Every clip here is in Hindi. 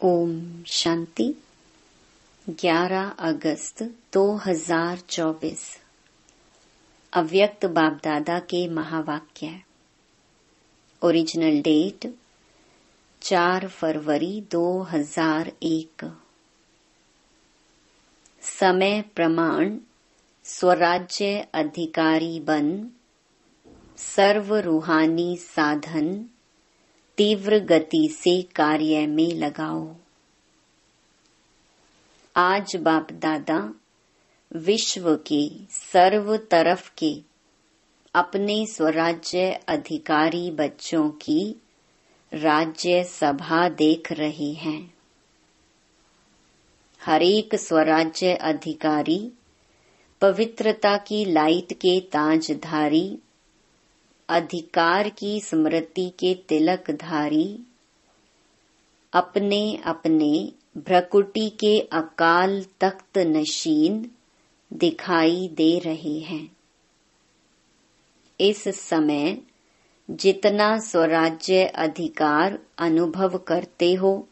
ओम शांति। 11 अगस्त 2024 अव्यक्त बाप दादा के महावाक्य। ओरिजिनल डेट 4 फरवरी 2001। समय प्रमाण स्वराज्य अधिकारी बन सर्व रूहानी साधन तीव्र गति से कार्य में लगाओ। आज बाप दादा विश्व के सर्व तरफ के अपने स्वराज्य अधिकारी बच्चों की राज्य सभा देख रहे हैं। हरेक स्वराज्य अधिकारी पवित्रता की लाइट के ताजधारी, अधिकार की स्मृति के तिलकधारी, अपने अपने भ्रकुटी के अकाल तख्त नशीन दिखाई दे रहे हैं। इस समय जितना स्वराज्य अधिकार अनुभव करते हो,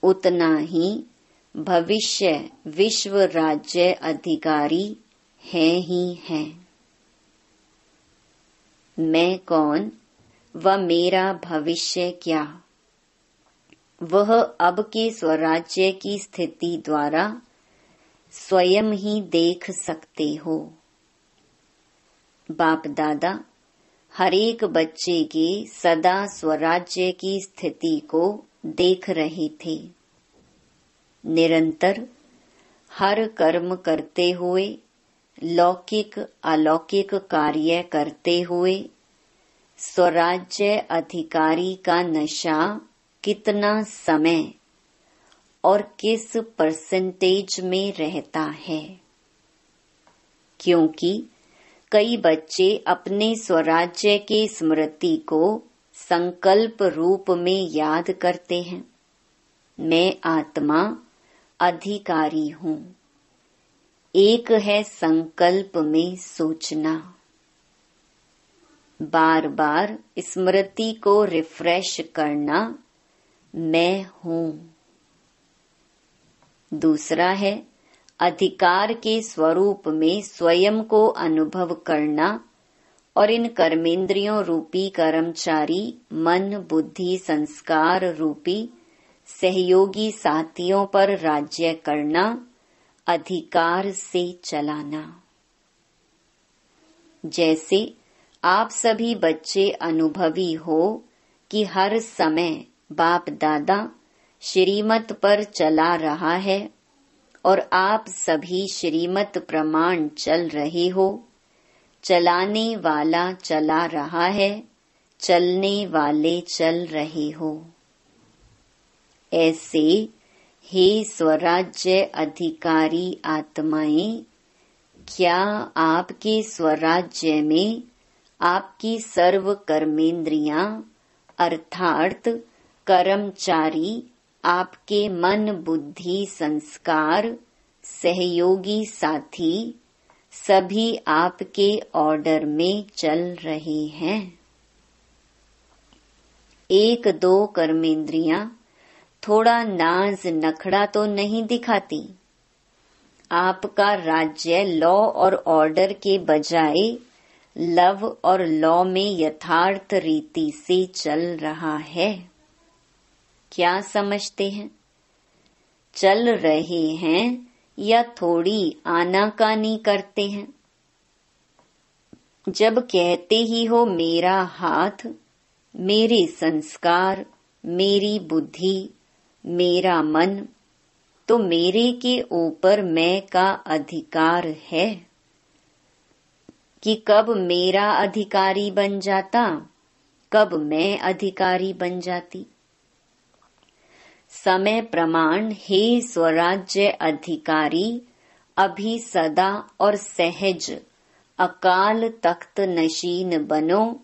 उतना ही भविष्य विश्व राज्य अधिकारी है ही है। मैं कौन व मेरा भविष्य क्या, वह अब के स्वराज्य की स्थिति द्वारा स्वयं ही देख सकते हो। बाप दादा हरेक बच्चे के सदा स्वराज्य की स्थिति को देख रहे थे। निरंतर हर कर्म करते हुए, लौकिक अलौकिक कार्य करते हुए स्वराज्य अधिकारी का नशा कितना समय और किस परसेंटेज में रहता है। क्योंकि कई बच्चे अपने स्वराज्य के स्मृति को संकल्प रूप में याद करते हैं। मैं आत्मा अधिकारी हूँ। एक है संकल्प में सोचना। बार बार स्मृति को रिफ्रेश करना, मैं हूँ। दूसरा है अधिकार के स्वरूप में स्वयं को अनुभव करना और इन कर्मेंद्रियों रूपी कर्मचारी मन बुद्धि संस्कार रूपी सहयोगी साथियों पर राज्य करना, अधिकार से चलाना। जैसे आप सभी बच्चे अनुभवी हो कि हर समय बाप दादा श्रीमत पर चला रहा है और आप सभी श्रीमत प्रमाण चल रहे हो। चलाने वाला चला रहा है, चलने वाले चल रहे हो। ऐसे हे स्वराज्य अधिकारी आत्माएं, क्या आपके स्वराज्य में आपकी सर्व कर्मेंद्रियां अर्थात कर्मचारी आपके मन बुद्धि संस्कार सहयोगी साथी सभी आपके ऑर्डर में चल रहे हैं। एक दो कर्मेंद्रियां थोड़ा नाज नखड़ा तो नहीं दिखाती। आपका राज्य लॉ और ऑर्डर के बजाय लव और लॉ में यथार्थ रीति से चल रहा है। क्या समझते हैं? चल रहे हैं या थोड़ी आनाकानी करते हैं? जब कहते ही हो मेरा हाथ, मेरे संस्कार, मेरी बुद्धि, मेरा मन, तो मेरे के ऊपर मैं का अधिकार है कि कब मेरा अधिकारी बन जाता, कब मैं अधिकारी बन जाती। समय प्रमाण हे स्वराज्य अधिकारी अभी सदा और सहज अकाल तख्त नशीन बनो,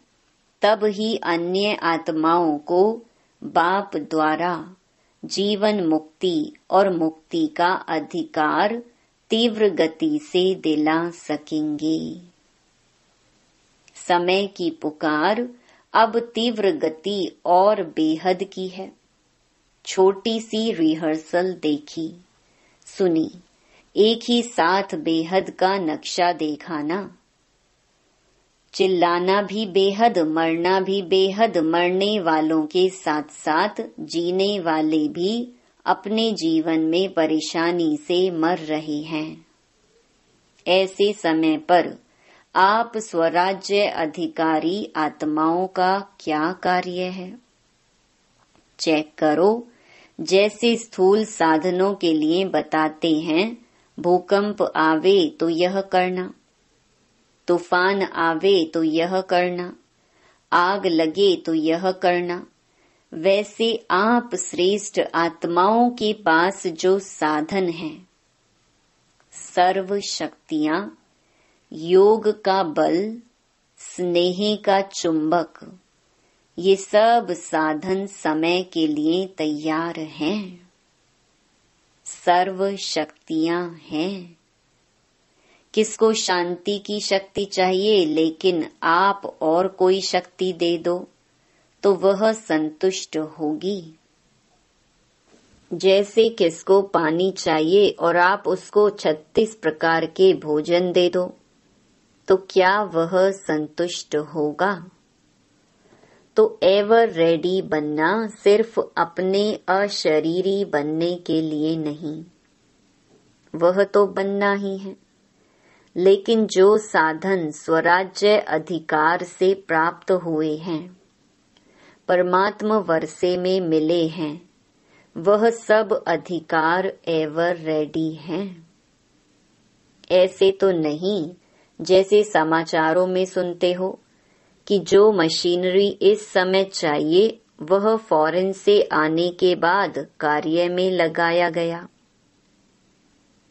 तब ही अन्य आत्माओं को बाप द्वारा जीवन मुक्ति और मुक्ति का अधिकार तीव्र गति से दिला सकेंगे। समय की पुकार अब तीव्र गति और बेहद की है। छोटी सी रिहर्सल देखी, सुनी, एक ही साथ बेहद का नक्शा देखा ना। चिल्लाना भी बेहद, मरना भी बेहद, मरने वालों के साथ साथ जीने वाले भी अपने जीवन में परेशानी से मर रहे हैं। ऐसे समय पर आप स्वराज्य अधिकारी आत्माओं का क्या कार्य है? चेक करो। जैसे स्थूल साधनों के लिए बताते हैं, भूकंप आवे तो यह करना, तूफान आवे तो यह करना, आग लगे तो यह करना, वैसे आप श्रेष्ठ आत्माओं के पास जो साधन है, सर्व शक्तियां, योग का बल, स्नेह का चुंबक, ये सब साधन समय के लिए तैयार हैं। सर्व शक्तियां हैं। किसको शांति की शक्ति चाहिए, लेकिन आप और कोई शक्ति दे दो तो वह संतुष्ट होगी। जैसे किसको पानी चाहिए और आप उसको 36 प्रकार के भोजन दे दो तो क्या वह संतुष्ट होगा? तो एवर रेडी बनना सिर्फ अपने अशरीरी बनने के लिए नहीं, वह तो बनना ही है, लेकिन जो साधन स्वराज्य अधिकार से प्राप्त हुए हैं, परमात्मा वर्षे में मिले हैं, वह सब अधिकार एवर रेडी हैं। ऐसे तो नहीं जैसे समाचारों में सुनते हो कि जो मशीनरी इस समय चाहिए वह फॉरेन से आने के बाद कार्य में लगाया गया,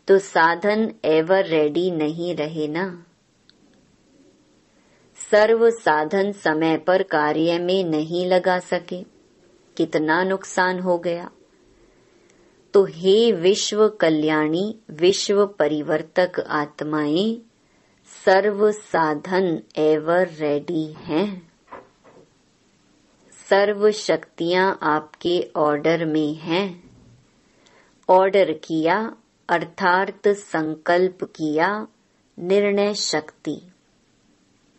तो साधन एवर रेडी नहीं रहे ना। सर्व साधन समय पर कार्य में नहीं लगा सके, कितना नुकसान हो गया। तो हे विश्व कल्याणी, विश्व परिवर्तक आत्माएं, सर्व साधन एवर रेडी हैं। सर्व शक्तियां आपके ऑर्डर में हैं। ऑर्डर किया अर्थात संकल्प किया, निर्णय शक्ति,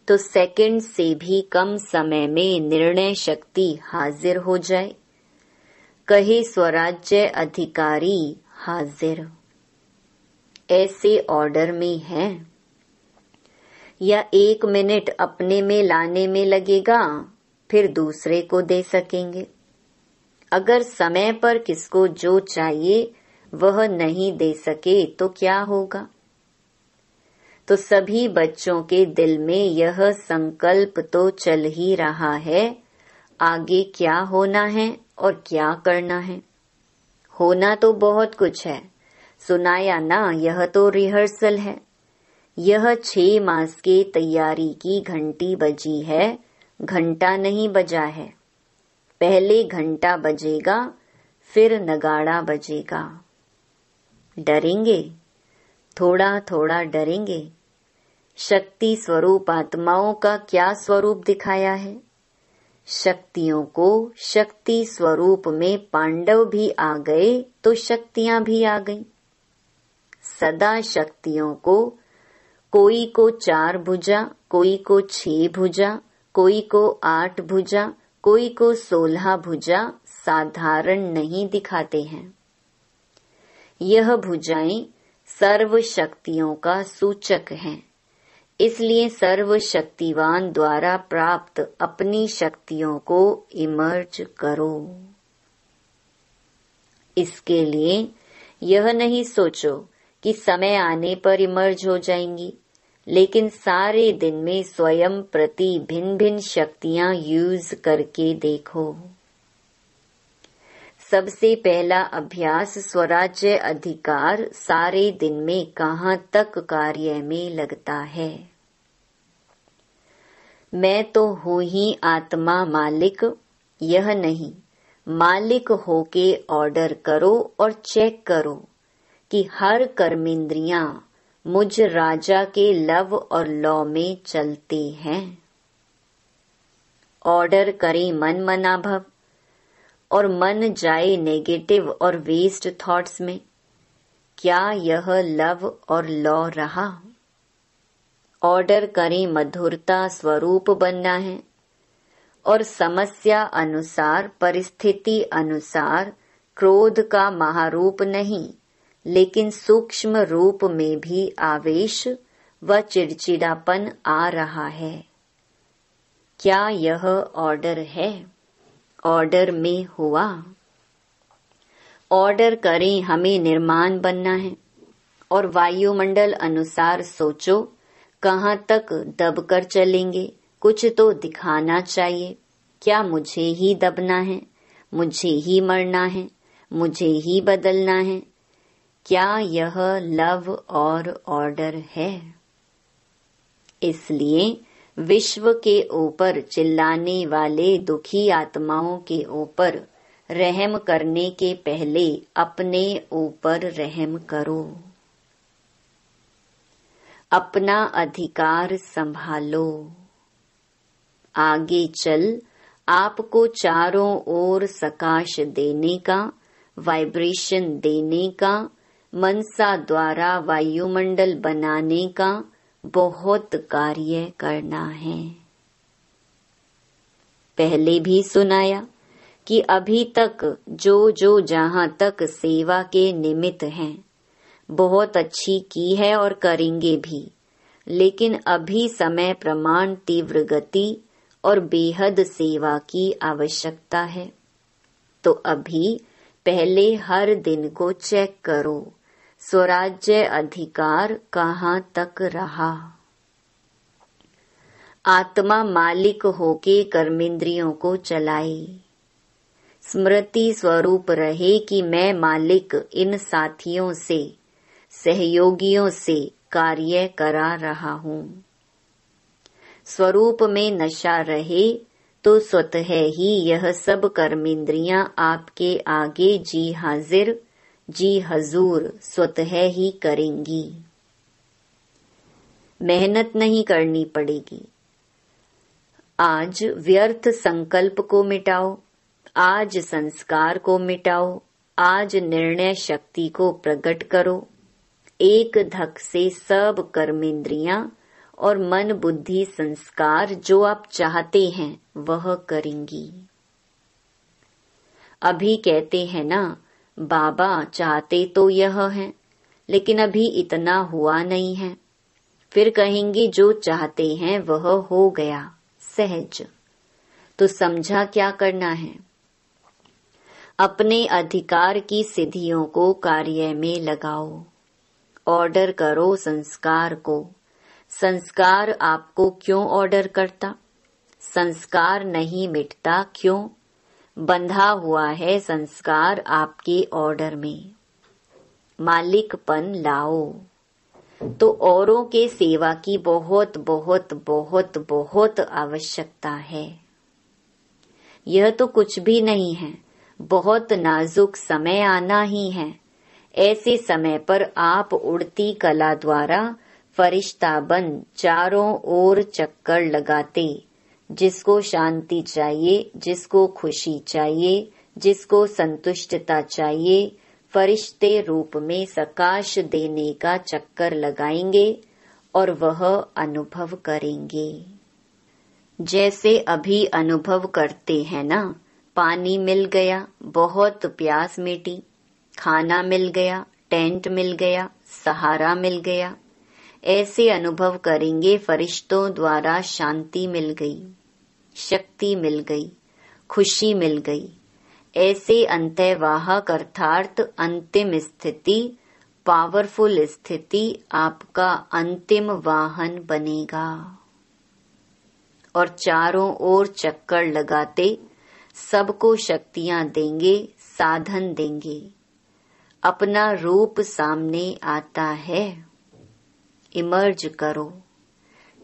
तो सेकंड से भी कम समय में निर्णय शक्ति हाजिर हो जाए। कहे स्वराज्य अधिकारी हाजिर, ऐसे ऑर्डर में है। या 1 मिनट अपने में लाने में लगेगा, फिर दूसरे को दे सकेंगे। अगर समय पर किसको जो चाहिए वह नहीं दे सके तो क्या होगा? तो सभी बच्चों के दिल में यह संकल्प तो चल ही रहा है, आगे क्या होना है और क्या करना है। होना तो बहुत कुछ है, सुनाया ना, यह तो रिहर्सल है। यह 6 मास के तैयारी की घंटी बजी है, घंटा नहीं बजा है। पहले घंटा बजेगा, फिर नगाड़ा बजेगा। डरेंगे, थोड़ा थोड़ा डरेंगे। शक्ति स्वरूप आत्माओं का क्या स्वरूप दिखाया है? शक्तियों को शक्ति स्वरूप में पांडव भी आ गए तो शक्तियां भी आ गईं। सदा शक्तियों को, कोई को 4 भुजा, कोई को 6 भुजा, कोई को 8 भुजा, कोई को 16 भुजा साधारण नहीं दिखाते हैं। यह भुजाएं सर्व शक्तियों का सूचक हैं। इसलिए सर्व शक्तिवान द्वारा प्राप्त अपनी शक्तियों को इमर्ज करो। इसके लिए यह नहीं सोचो कि समय आने पर इमर्ज हो जाएंगी, लेकिन सारे दिन में स्वयं प्रति भिन्न भिन्न शक्तियां यूज करके देखो। सबसे पहला अभ्यास स्वराज्य अधिकार सारे दिन में कहाँ तक कार्य में लगता है। मैं तो हूँ ही आत्मा मालिक, यह नहीं, मालिक होके ऑर्डर करो और चेक करो कि हर कर्मेंद्रियां मुझ राजा के लव और लॉ में चलते हैं। ऑर्डर करें मन मना भव, और मन जाए नेगेटिव और वेस्ट थॉट्स में, क्या यह लव और लॉ रहा? ऑर्डर करें मधुरता स्वरूप बनना है और समस्या अनुसार, परिस्थिति अनुसार क्रोध का महारूप नहीं, लेकिन सूक्ष्म रूप में भी आवेश व चिड़चिड़ापन आ रहा है। क्या यह ऑर्डर है? ऑर्डर में हुआ। ऑर्डर करें हमें निर्माण बनना है और वायुमंडल अनुसार सोचो कहाँ तक दबकर चलेंगे, कुछ तो दिखाना चाहिए। क्या मुझे ही दबना है, मुझे ही मरना है, मुझे ही बदलना है? क्या यह लव और ऑर्डर है? इसलिए विश्व के ऊपर चिल्लाने वाले दुखी आत्माओं के ऊपर रहम करने के पहले अपने ऊपर रहम करो। अपना अधिकार संभालो। आगे चल आपको चारों ओर सकाश देने का, वाइब्रेशन देने का, मनसा द्वारा वायुमंडल बनाने का बहुत कार्य करना है। पहले भी सुनाया कि अभी तक जो जहाँ तक सेवा के निमित्त हैं, बहुत अच्छी की है और करेंगे भी, लेकिन अभी समय प्रमाण तीव्र गति और बेहद सेवा की आवश्यकता है। तो अभी पहले हर दिन को चेक करो, स्वराज्य अधिकार कहाँ तक रहा। आत्मा मालिक होके कर्मेंद्रियों को चलाए। स्मृति स्वरूप रहे कि मैं मालिक इन साथियों से, सहयोगियों से कार्य करा रहा हूँ। स्वरूप में नशा रहे तो स्वतः ही यह सब कर्मेंद्रियां आपके आगे जी हाजिर, जी हजूर स्वतः ही करेंगी। मेहनत नहीं करनी पड़ेगी। आज व्यर्थ संकल्प को मिटाओ, आज संस्कार को मिटाओ, आज निर्णय शक्ति को प्रकट करो। एक धक से सब कर्मेंद्रियां और मन बुद्धि संस्कार जो आप चाहते हैं वह करेंगी। अभी कहते हैं ना, बाबा चाहते तो यह है, लेकिन अभी इतना हुआ नहीं है। फिर कहेंगे जो चाहते हैं वह हो गया सहज। तो समझा क्या करना है? अपने अधिकार की सिद्धियों को कार्य में लगाओ। ऑर्डर करो संस्कार को। संस्कार आपको क्यों ऑर्डर करता? संस्कार नहीं मिटता क्यों? बंधा हुआ है संस्कार आपके ऑर्डर में। मालिकपन लाओ। तो औरों के सेवा की बहुत बहुत बहुत बहुत आवश्यकता है। यह तो कुछ भी नहीं है, बहुत नाजुक समय आना ही है। ऐसे समय पर आप उड़ती कला द्वारा फरिश्ता बन चारों ओर चक्कर लगाते, जिसको शांति चाहिए, जिसको खुशी चाहिए, जिसको संतुष्टता चाहिए, फरिश्ते रूप में सकाश देने का चक्कर लगाएंगे और वह अनुभव करेंगे। जैसे अभी अनुभव करते हैं ना, पानी मिल गया, बहुत प्यास मिटी, खाना मिल गया, टेंट मिल गया, सहारा मिल गया। ऐसे अनुभव करेंगे फरिश्तों द्वारा शांति मिल गई, शक्ति मिल गई, खुशी मिल गई। ऐसे अंतर्वाहक अर्थात अंतिम स्थिति, पावरफुल स्थिति आपका अंतिम वाहन बनेगा। और चारों ओर चक्कर लगाते सबको शक्तियां देंगे, साधन देंगे। अपना रूप सामने आता है, इमर्ज करो।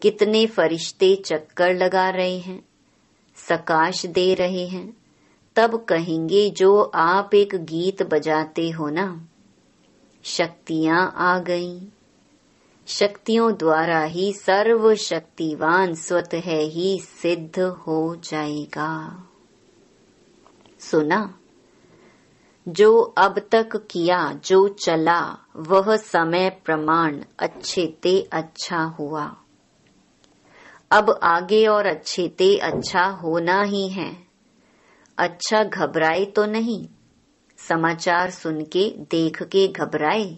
कितने फरिश्ते चक्कर लगा रहे हैं, सकाश दे रहे हैं। तब कहेंगे जो आप एक गीत बजाते हो ना, शक्तियां आ गईं। शक्तियों द्वारा ही सर्वशक्तिवान स्वतः ही सिद्ध हो जाएगा। सुना। जो अब तक किया जो चला वह समय प्रमाण अच्छे ते अच्छा हुआ। अब आगे और अच्छे ते अच्छा होना ही है। अच्छा घबराए तो नहीं, समाचार सुन के देख के घबराए,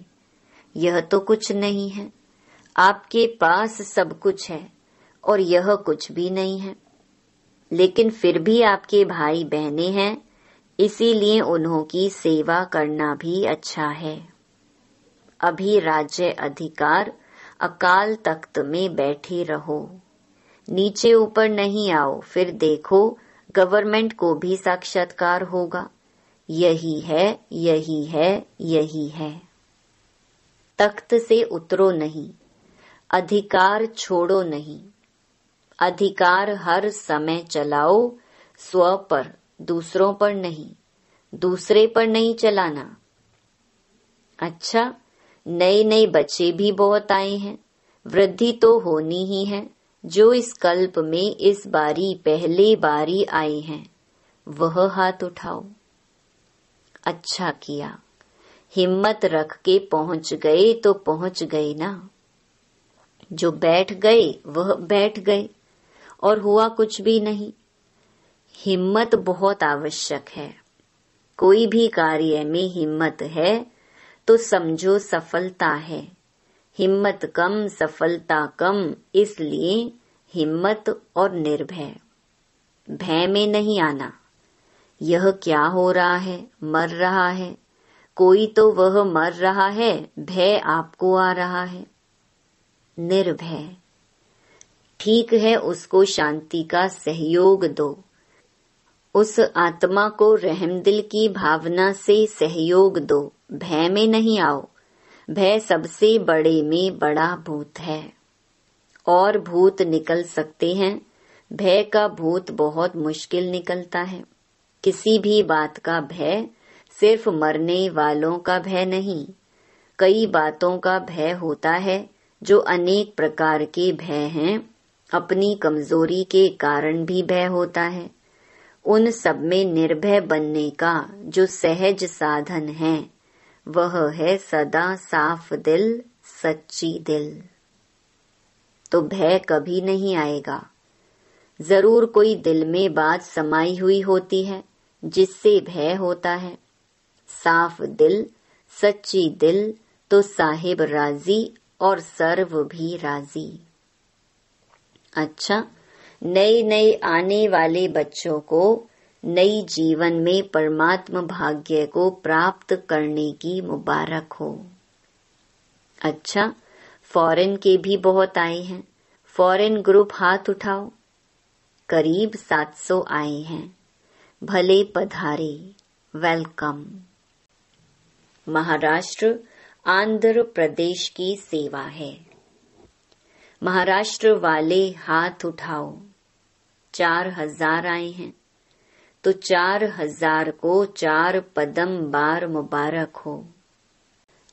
यह तो कुछ नहीं है। आपके पास सब कुछ है और यह कुछ भी नहीं है, लेकिन फिर भी आपके भाई बहनें हैं, इसीलिए उन्हों की सेवा करना भी अच्छा है। अभी राज्य अधिकार अकाल तख्त में बैठे रहो, नीचे ऊपर नहीं आओ, फिर देखो गवर्नमेंट को भी साक्षात्कार होगा। यही है, यही है, यही है। तख्त से उतरो नहीं, अधिकार छोड़ो नहीं। अधिकार हर समय चलाओ, स्व पर, दूसरों पर नहीं, दूसरे पर नहीं चलाना। अच्छा, नए नए बच्चे भी बहुत आए हैं, वृद्धि तो होनी ही है। जो इस कल्प में इस बारी पहले बारी आए हैं वह हाथ उठाओ। अच्छा किया, हिम्मत रख के पहुंच गए तो पहुंच गए ना। जो बैठ गए वह बैठ गए और हुआ कुछ भी नहीं। हिम्मत बहुत आवश्यक है। कोई भी कार्य में हिम्मत है तो समझो सफलता है। हिम्मत कम सफलता कम, इसलिए हिम्मत और निर्भय। भय में नहीं आना। यह क्या हो रहा है, मर रहा है, कोई तो वह मर रहा है, भय आपको आ रहा है। निर्भय। ठीक है, उसको शांति का सहयोग दो। उस आत्मा को रहमदिल की भावना से सहयोग दो। भय में नहीं आओ। भय सबसे बड़े में बड़ा भूत है। और भूत निकल सकते हैं, भय का भूत बहुत मुश्किल निकलता है। किसी भी बात का भय सिर्फ मरने वालों का भय नहीं, कई बातों का भय होता है जो अनेक प्रकार के भय हैं। अपनी कमजोरी के कारण भी भय होता है। उन सब में निर्भय बनने का जो सहज साधन है वह है सदा साफ दिल, सच्ची दिल। तो भय कभी नहीं आएगा। जरूर कोई दिल में बात समाई हुई होती है जिससे भय होता है। साफ दिल, सच्ची दिल तो साहिब राजी और सर्व भी राजी। अच्छा, नए नए आने वाले बच्चों को नई जीवन में परमात्म भाग्य को प्राप्त करने की मुबारक हो। अच्छा, फॉरेन के भी बहुत आए हैं। फॉरेन ग्रुप हाथ उठाओ। करीब 700 आए हैं। भले पधारे, वेलकम। महाराष्ट्र आंध्र प्रदेश की सेवा है। महाराष्ट्र वाले हाथ उठाओ। 4000 आए हैं तो 4000 को 4 पदम बार मुबारक हो।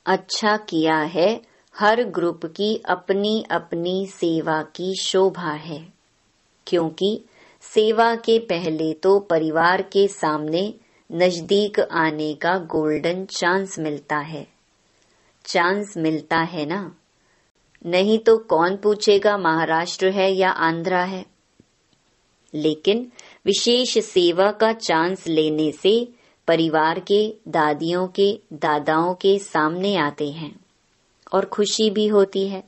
अच्छा किया है, हर ग्रुप की अपनी अपनी सेवा की शोभा है, क्योंकि सेवा के पहले तो परिवार के सामने नजदीक आने का गोल्डन चांस मिलता है। चांस मिलता है ना, नहीं तो कौन पूछेगा महाराष्ट्र है या आंध्रा है। लेकिन विशेष सेवा का चांस लेने से परिवार के दादियों के दादाओं के सामने आते हैं और खुशी भी होती है।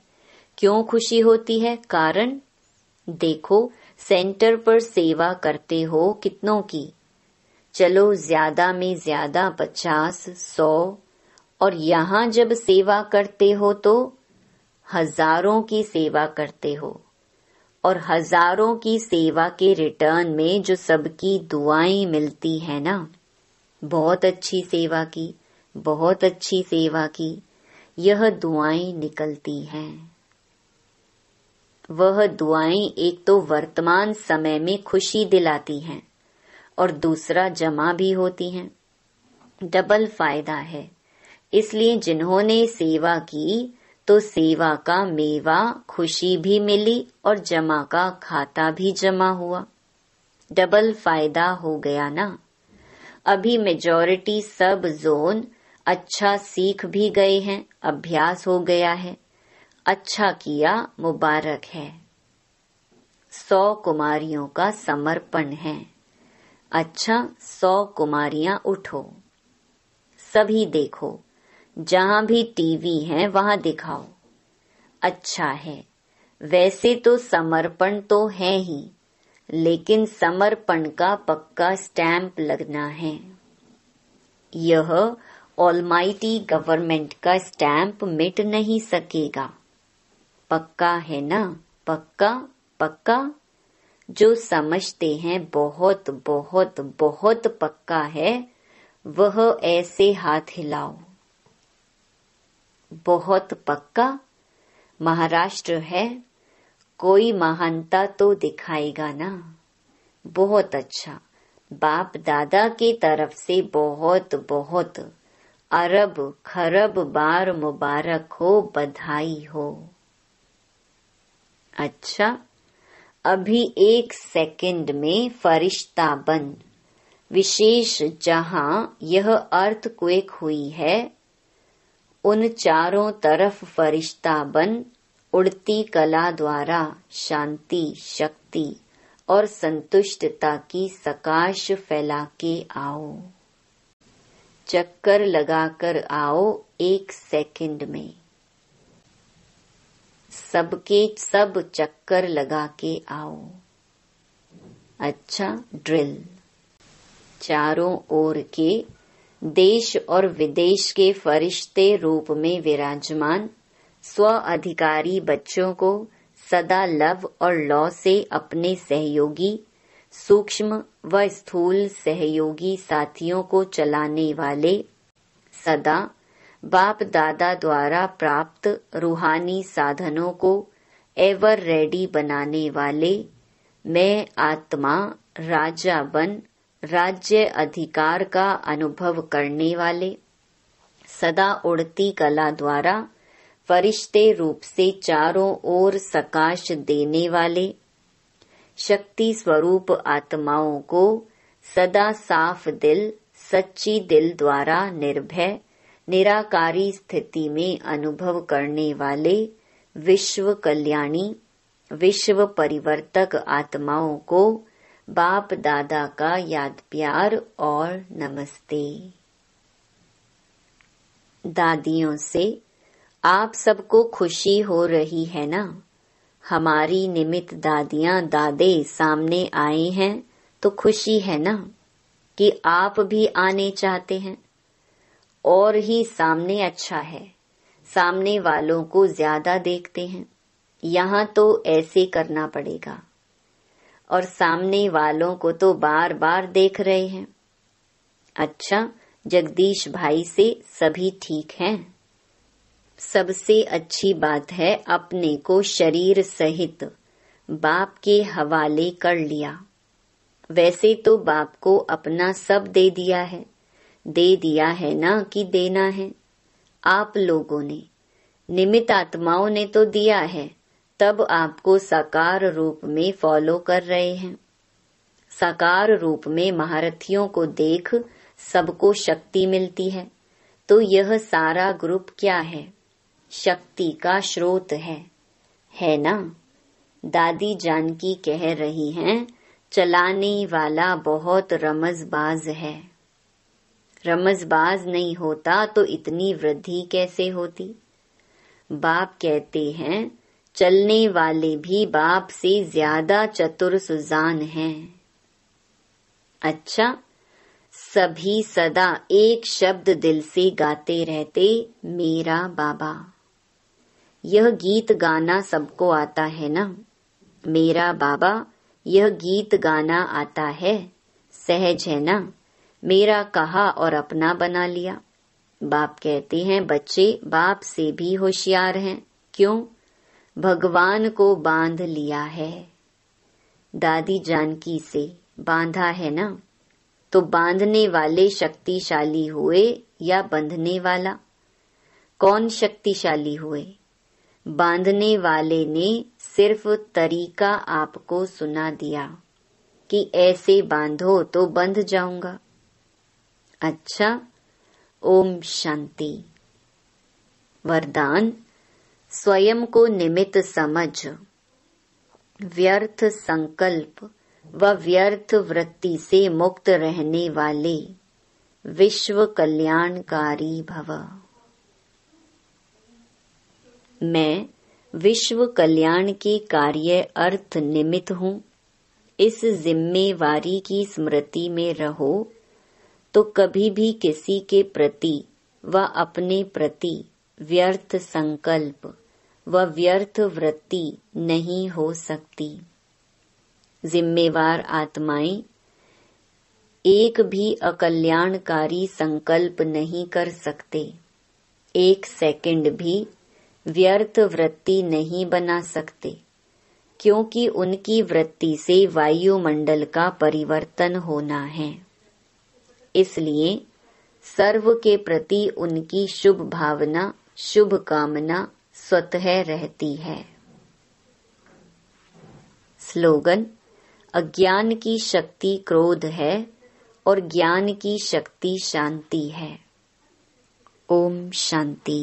क्यों खुशी होती है? कारण देखो, सेंटर पर सेवा करते हो कितनों की। चलो ज्यादा में ज्यादा 50, 100, और यहाँ जब सेवा करते हो तो हजारों की सेवा करते हो। और हजारों की सेवा के रिटर्न में जो सबकी दुआएं मिलती है ना, बहुत अच्छी सेवा की, बहुत अच्छी सेवा की, यह दुआएं निकलती हैं। वह दुआएं एक तो वर्तमान समय में खुशी दिलाती हैं और दूसरा जमा भी होती हैं। डबल फायदा है। इसलिए जिन्होंने सेवा की तो सेवा का मेवा खुशी भी मिली और जमा का खाता भी जमा हुआ। डबल फायदा हो गया ना। अभी मेजॉरिटी सब जोन अच्छा सीख भी गए हैं, अभ्यास हो गया है। अच्छा किया, मुबारक है। 100 कुमारियों का समर्पण है। अच्छा, 100 कुमारियां उठो, सभी देखो, जहां भी टीवी है वहां दिखाओ। अच्छा है। वैसे तो समर्पण तो है ही, लेकिन समर्पण का पक्का स्टैंप लगना है। यह ऑलमाइटी गवर्नमेंट का स्टैंप मिट नहीं सकेगा। पक्का है ना? पक्का पक्का। जो समझते हैं बहुत बहुत बहुत पक्का है, वह ऐसे हाथ हिलाओ। बहुत पक्का। महाराष्ट्र है, कोई महानता तो दिखाएगा ना। बहुत अच्छा। बाप दादा के तरफ से बहुत बहुत अरब खरब बार मुबारक हो, बधाई हो। अच्छा, अभी 1 सेकंड में फरिश्ता बन, विशेष जहां यह अर्थक्वेक हुई है, उन चारों तरफ फरिश्ता बन उड़ती कला द्वारा शांति, शक्ति और संतुष्टता की सकाश फैला के आओ। चक्कर लगाकर आओ 1 सेकंड में। सबके सब चक्कर लगा के आओ। अच्छा, ड्रिल। चारों ओर के देश और विदेश के फरिश्ते रूप में विराजमान स्व अधिकारी बच्चों को सदा लव और लौ से अपने सहयोगी, सूक्ष्म व स्थूल सहयोगी साथियों को चलाने वाले, सदा बाप दादा द्वारा प्राप्त रूहानी साधनों को एवर रेडी बनाने वाले, मैं आत्मा राजा बन राज्य अधिकार का अनुभव करने वाले, सदा उड़ती कला द्वारा फरिश्ते रूप से चारों ओर सकाश देने वाले, शक्ति स्वरूप आत्माओं को सदा साफ दिल, सच्ची दिल द्वारा निर्भय निराकारी स्थिति में अनुभव करने वाले विश्व कल्याणी, विश्व परिवर्तक आत्माओं को बाप दादा का याद प्यार और नमस्ते। दादियों से आप सबको खुशी हो रही है ना? हमारी निमित्त दादियां दादे सामने आए हैं तो खुशी है ना कि आप भी आने चाहते हैं। और ही सामने अच्छा है, सामने वालों को ज्यादा देखते हैं, यहाँ तो ऐसे करना पड़ेगा। और सामने वालों को तो बार बार देख रहे हैं। अच्छा, जगदीश भाई से सभी ठीक हैं? सबसे अच्छी बात है अपने को शरीर सहित बाप के हवाले कर लिया। वैसे तो बाप को अपना सब दे दिया है ना कि देना है। आप लोगों ने, निमित्त आत्माओं ने तो दिया है, तब आपको साकार रूप में फॉलो कर रहे हैं। साकार रूप में महारथियों को देख सबको शक्ति मिलती है, तो यह सारा ग्रुप क्या है? शक्ति का स्रोत है ना? दादी जानकी कह रही हैं, चलाने वाला बहुत रमजबाज है। रमजबाज नहीं होता तो इतनी वृद्धि कैसे होती? बाप कहते हैं, चलने वाले भी बाप से ज्यादा चतुर सुजान हैं। अच्छा, सभी सदा एक शब्द दिल से गाते रहते, मेरा बाबा। यह गीत गाना सबको आता है ना? मेरा बाबा, यह गीत गाना आता है, सहज है ना? मेरा कहा और अपना बना लिया। बाप कहते हैं, बच्चे बाप से भी होशियार हैं। क्यों? भगवान को बांध लिया है। दादी जानकी से बांधा है ना? तो बांधने वाले शक्तिशाली हुए या बंधने वाला? कौन शक्तिशाली हुए? बांधने वाले ने सिर्फ तरीका आपको सुना दिया कि ऐसे बांधो तो बंध जाऊंगा। अच्छा, ओम शांति। वरदान, स्वयं को निमित्त समझ व्यर्थ संकल्प व व्यर्थ वृत्ति से मुक्त रहने वाले विश्व कल्याणकारी भव। मैं विश्व कल्याण के कार्य अर्थ निमित्त हूँ। इस जिम्मेवारी की स्मृति में रहो तो कभी भी किसी के प्रति व अपने प्रति व्यर्थ संकल्प व व्यर्थ वृत्ति नहीं हो सकती। जिम्मेवार आत्माएं एक भी अकल्याणकारी संकल्प नहीं कर सकते, एक सेकंड भी व्यर्थ वृत्ति नहीं बना सकते, क्योंकि उनकी वृत्ति से वायुमंडल का परिवर्तन होना है। इसलिए सर्व के प्रति उनकी शुभ भावना, शुभ कामना स्वतः रहती है। स्लोगन, अज्ञान की शक्ति क्रोध है और ज्ञान की शक्ति शांति है। ओम शांति।